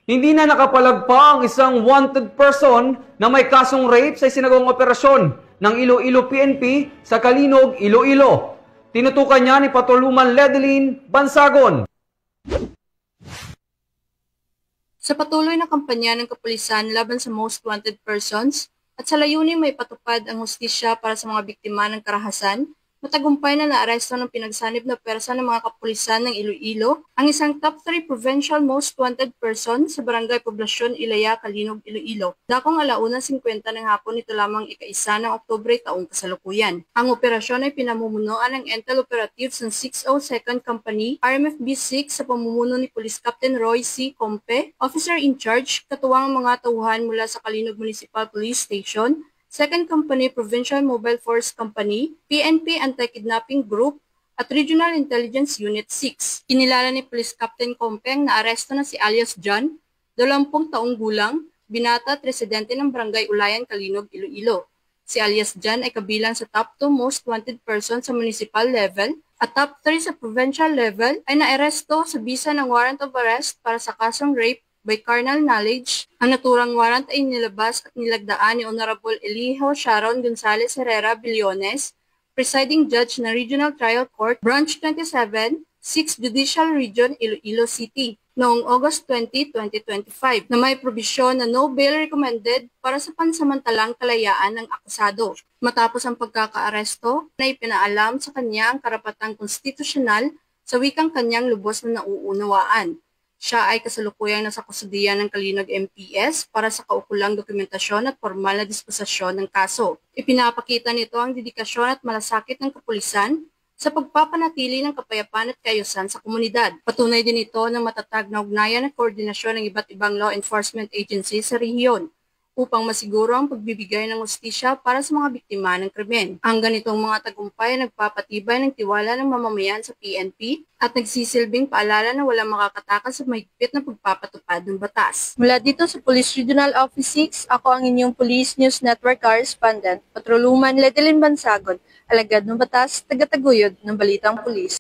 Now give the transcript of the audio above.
Hindi na nakapalagpa ang isang wanted person na may kasong rape sa isinagawang operasyon ng Iloilo PNP sa Kalinog, Iloilo. Tinutukan niya ni Patuluman Ledeline Bansagon. Sa patuloy na kampanya ng kapulisan laban sa most wanted persons at sa layunin may patupad ang hustisya para sa mga biktima ng karahasan, matagumpay na naaresto ng pinagsanib na pwersa ng mga kapulisan ng Iloilo ang isang top 3 provincial most wanted person sa Barangay Poblasyon Ilaya, Kalinog, Iloilo. Dakong 1:50 ng hapon nito lamang ika-1 ng Oktubre taong kasalukuyan. Ang operasyon ay pinamumunuan ng Intel Operatives ng 602nd Company, RMFB 6 sa pamumuno ni Police Captain Roy C. Compe, Officer in Charge, katuwang ang mga tauhan mula sa Kalinog Municipal Police Station, 2nd Company Provincial Mobile Force Company, PNP Anti-Kidnapping Group, at Regional Intelligence Unit 6. Kinilala ni Police Captain Compeng na aresto na si alias John, 20 taong gulang, binata at residente ng Barangay Ulayan, Kalinog, Iloilo. Si alias John ay kabilang sa top 2 most wanted person sa municipal level at top 3 sa provincial level ay naaresto sa bisa ng warrant of arrest para sa kasong rape by carnal knowledge. Ang naturang warrant ay nilabas at nilagdaan ni Honorable Elijo Sharon Gonzales Herrera Billones, Presiding Judge ng Regional Trial Court, Branch 27, 6th Judicial Region, Iloilo City, noong August 20, 2025, na may probisyon na no bail recommended para sa pansamantalang kalayaan ng akusado. Matapos ang pagkakaaresto, na ipinaalam sa kanya ang karapatang konstitusyonal sa wikang kanyang lubos na nauunawaan. Siya ay kasalukuyang nasa kustudiya ng Kalinog MPS para sa kaukulang dokumentasyon at formal na disposisyon ng kaso. Ipinapakita nito ang dedikasyon at malasakit ng kapulisan sa pagpapanatili ng kapayapaan at kaayusan sa komunidad. Patunay din ito ng matatag na ugnayan at koordinasyon ng iba't ibang law enforcement agencies sa rehiyon upang masiguro ang pagbibigay ng hustisya para sa mga biktima ng krimen. Ang ganitong mga tagumpay ay nagpapatibay ng tiwala ng mamamayan sa PNP at nagsisilbing paalala na walang makakatakas sa mahigpit na pagpapatupad ng batas. Mula dito sa Police Regional Office 6, ako ang inyong Police News Network Correspondent, Patroluman Ledeline Bansagon, alagad ng batas, tagataguyod ng Balitang Pulis.